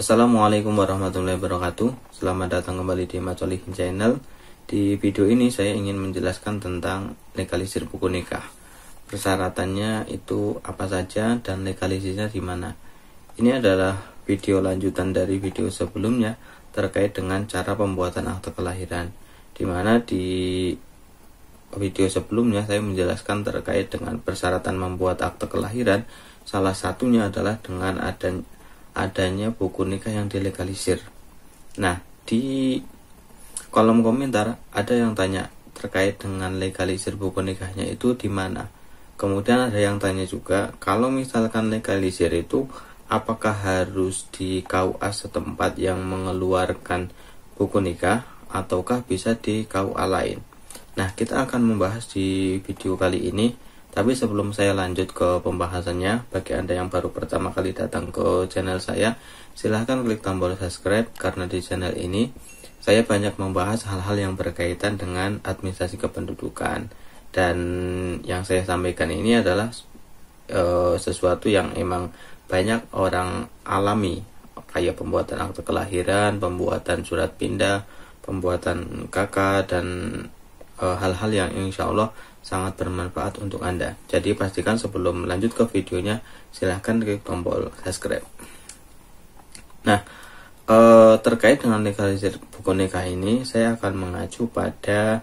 Assalamualaikum warahmatullahi wabarakatuh. Selamat datang kembali di Macolihin Channel. Di video ini saya ingin menjelaskan tentang legalisir buku nikah. Persyaratannya itu apa saja dan legalisirnya di mana. Ini adalah video lanjutan dari video sebelumnya terkait dengan cara pembuatan akte kelahiran. Di mana di video sebelumnya saya menjelaskan terkait dengan persyaratan membuat akte kelahiran. Salah satunya adalah dengan adanya buku nikah yang dilegalisir. Nah, di kolom komentar ada yang tanya terkait dengan legalisir buku nikahnya itu di mana. Kemudian ada yang tanya juga, kalau misalkan legalisir itu apakah harus di KUA setempat yang mengeluarkan buku nikah ataukah bisa di KUA lain. Nah, kita akan membahas di video kali ini. Tapi sebelum saya lanjut ke pembahasannya, bagi Anda yang baru pertama kali datang ke channel saya, silahkan klik tombol subscribe karena di channel ini saya banyak membahas hal-hal yang berkaitan dengan administrasi kependudukan. Dan yang saya sampaikan ini adalah sesuatu yang emang banyak orang alami, kayak pembuatan akte kelahiran, pembuatan surat pindah, pembuatan KK, dan hal-hal yang insya Allah sangat bermanfaat untuk Anda. Jadi pastikan sebelum lanjut ke videonya, silahkan klik tombol subscribe. Nah, terkait dengan legalisir buku nikah ini, saya akan mengacu pada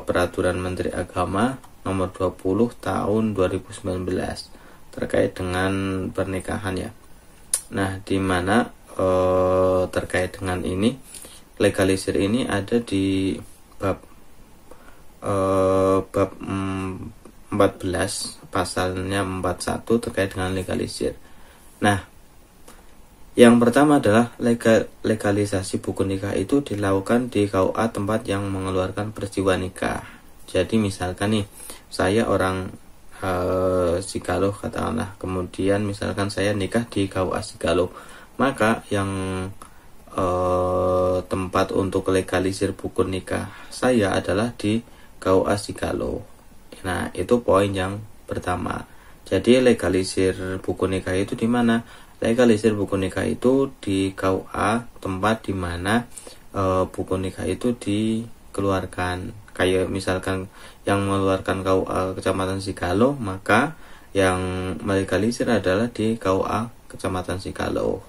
Peraturan Menteri Agama nomor 20 tahun 2019 terkait dengan pernikahan ya. Nah, di mana terkait dengan ini, legalisir ini ada di bab 14 pasalnya 41 terkait dengan legalisir. Nah, yang pertama adalah legalisasi buku nikah itu dilakukan di KUA tempat yang mengeluarkan peristiwa nikah. Jadi misalkan nih, saya orang Sigalo katakanlah, kemudian misalkan saya nikah di KUA Sigalo, maka yang tempat untuk legalisir buku nikah saya adalah di KUA Sigalo. Nah, itu poin yang pertama. Jadi legalisir buku nikah itu di mana? Legalisir buku nikah itu di KUA tempat di mana buku nikah itu dikeluarkan. Kayak misalkan yang mengeluarkan KUA Kecamatan Sigalo, maka yang melegalisir adalah di KUA Kecamatan Sigalo.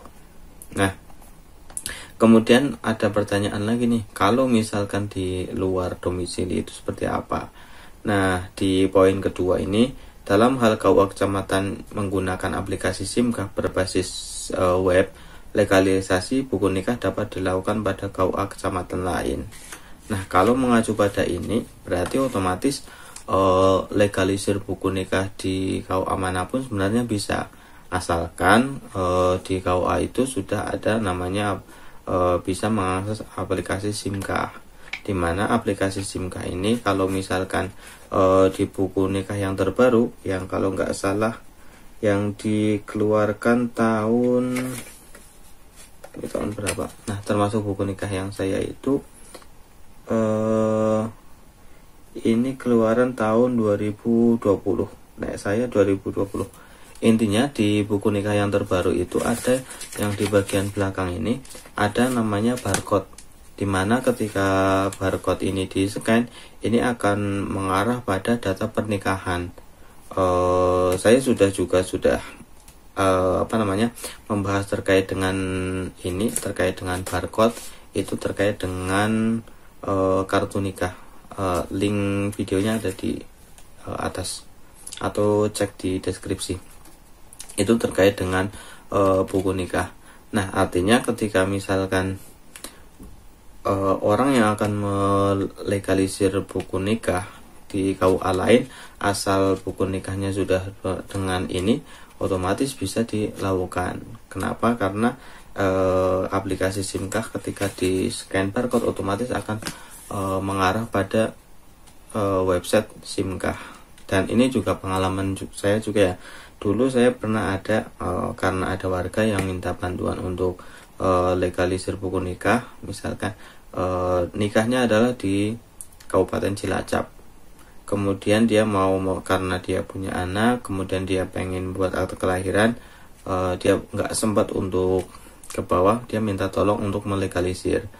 Nah, kemudian ada pertanyaan lagi nih, kalau misalkan di luar domisili itu seperti apa? Nah, di poin kedua ini, dalam hal KUA Kecamatan menggunakan aplikasi SIMKAH berbasis web, legalisasi buku nikah dapat dilakukan pada KUA Kecamatan lain. Nah, kalau mengacu pada ini, berarti otomatis legalisir buku nikah di KUA manapun sebenarnya bisa, asalkan di KUA itu sudah ada namanya bisa mengakses aplikasi SIMKAH, di mana aplikasi SIMKAH ini kalau misalkan di buku nikah yang terbaru, yang kalau nggak salah yang dikeluarkan tahun berapa? Nah, termasuk buku nikah yang saya itu ini keluaran tahun 2020. Nah, saya 2020. Intinya di buku nikah yang terbaru itu ada yang di bagian belakang ini ada namanya barcode, dimana ketika barcode ini di-scan, ini akan mengarah pada data pernikahan. Saya sudah membahas terkait dengan ini, terkait dengan barcode itu, terkait dengan kartu nikah. Link videonya ada di atas atau cek di deskripsi. Itu terkait dengan buku nikah. Nah, artinya ketika misalkan orang yang akan melegalisir buku nikah di KUA lain, asal buku nikahnya sudah dengan ini, otomatis bisa dilakukan. Kenapa? Karena aplikasi SIMKAH ketika di scan barcode otomatis akan mengarah pada website SIMKAH. Dan ini juga pengalaman saya juga ya. Dulu saya pernah ada karena ada warga yang minta bantuan untuk legalisir buku nikah. Misalkan nikahnya adalah di Kabupaten Cilacap, kemudian dia mau karena dia punya anak, kemudian dia pengen buat akte kelahiran, dia nggak sempat untuk ke bawah, dia minta tolong untuk melegalisir.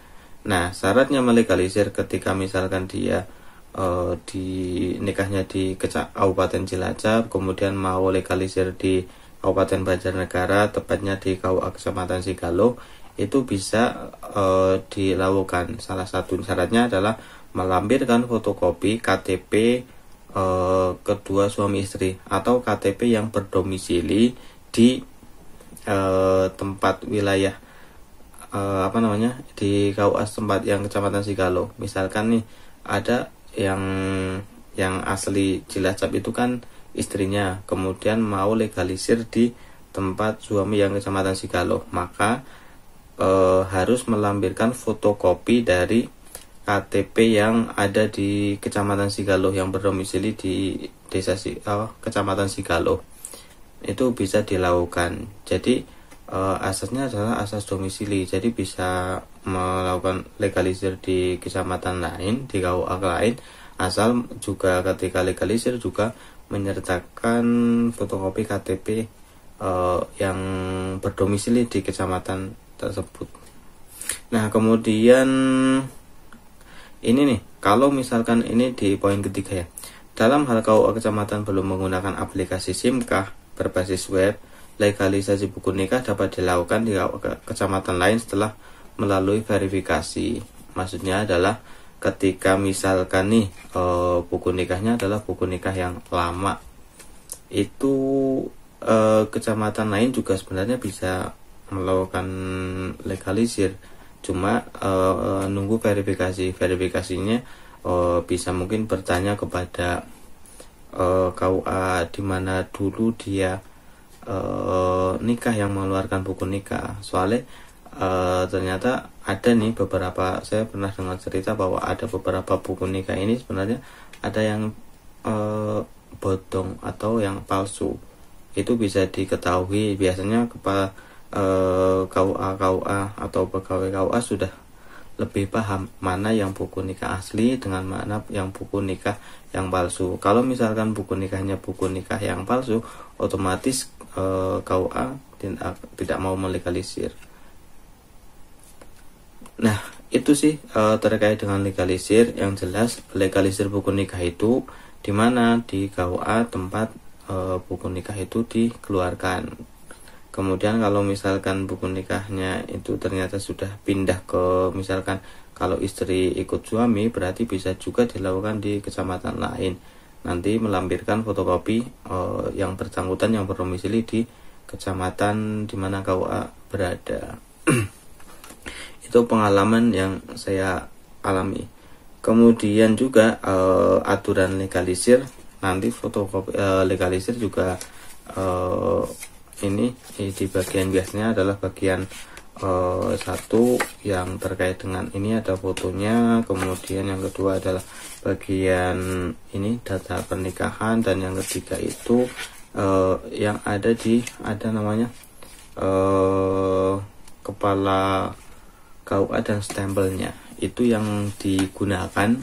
Nah, syaratnya melegalisir ketika misalkan dia di nikahnya di Kabupaten Cilacap, kemudian mau legalisir di Kabupaten Banjarnegara, tepatnya di KUA Kecamatan Sigalo, itu bisa dilakukan. Salah satu syaratnya adalah melampirkan fotokopi KTP kedua suami istri atau KTP yang berdomisili di tempat wilayah di KUA tempat yang Kecamatan Sigalo. Misalkan nih ada yang asli Cilacap itu kan istrinya, kemudian mau legalisir di tempat suami yang Kecamatan Sigalo, maka harus melampirkan fotokopi dari KTP yang ada di Kecamatan Sigalo yang berdomisili di Kecamatan Sigalo. Itu bisa dilakukan. Jadi asasnya adalah asas domisili, jadi bisa melakukan legalisir di kecamatan lain, di KUA lain, asal juga ketika legalisir juga menyertakan fotokopi KTP yang berdomisili di kecamatan tersebut. Nah, kemudian ini nih, kalau misalkan ini di poin ketiga ya, dalam hal KUA kecamatan belum menggunakan aplikasi SIMKAH berbasis web, legalisasi buku nikah dapat dilakukan di kecamatan lain setelah melalui verifikasi. Maksudnya adalah ketika misalkan nih buku nikahnya adalah buku nikah yang lama, itu kecamatan lain juga sebenarnya bisa melakukan legalisir, cuma nunggu verifikasinya bisa mungkin bertanya kepada KUA di mana dulu dia nikah yang mengeluarkan buku nikah. Soalnya ternyata ada nih beberapa, saya pernah dengar cerita bahwa ada beberapa buku nikah ini sebenarnya ada yang bodong atau yang palsu. Itu bisa diketahui biasanya kepada KUA atau pegawai KUA sudah lebih paham mana yang buku nikah asli dengan mana yang buku nikah yang palsu. Kalau misalkan buku nikahnya buku nikah yang palsu, otomatis KUA tidak mau melegalisir. Nah, itu sih terkait dengan legalisir. Yang jelas legalisir buku nikah itu di mana di KUA tempat buku nikah itu dikeluarkan. Kemudian kalau misalkan buku nikahnya itu ternyata sudah pindah ke, misalkan kalau istri ikut suami, berarti bisa juga dilakukan di kecamatan lain. Nanti melampirkan fotokopi yang bersangkutan yang berdomisili di kecamatan di mana KUA berada. Itu pengalaman yang saya alami. Kemudian juga aturan legalisir, nanti fotokopi legalisir juga ini di bagian biasanya adalah bagian satu yang terkait dengan ini ada fotonya, kemudian yang kedua adalah bagian ini data pernikahan, dan yang ketiga itu yang ada namanya kepala KUA dan stempelnya, itu yang digunakan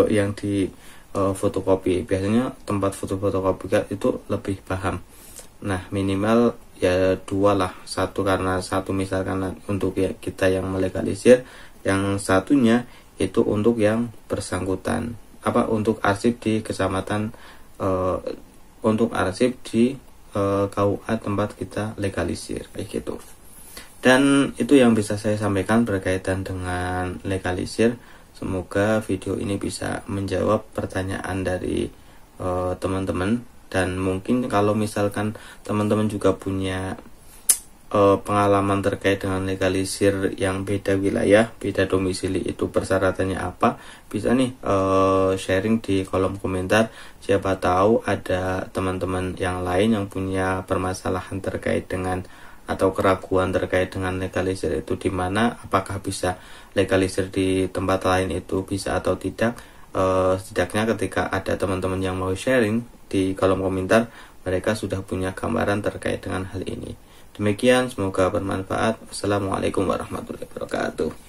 yang di fotokopi. Biasanya tempat fotokopi itu lebih paham. Nah, minimal ya dua lah, satu karena satu misalkan untuk ya kita yang melegalisir, yang satunya itu untuk yang bersangkutan untuk arsip di kecamatan, untuk arsip di KUA tempat kita legalisir kayak gitu. Dan itu yang bisa saya sampaikan berkaitan dengan legalisir. Semoga video ini bisa menjawab pertanyaan dari teman-teman. Dan mungkin kalau misalkan teman-teman juga punya pengalaman terkait dengan legalisir yang beda wilayah, beda domisili, itu persyaratannya apa, bisa nih sharing di kolom komentar. Siapa tahu ada teman-teman yang lain yang punya permasalahan terkait dengan atau keraguan terkait dengan legalisir itu, di mana apakah bisa legalisir di tempat lain itu bisa atau tidak. Setidaknya ketika ada teman-teman yang mau sharing di kolom komentar, mereka sudah punya gambaran terkait dengan hal ini. Demikian, semoga bermanfaat. Wassalamualaikum warahmatullahi wabarakatuh.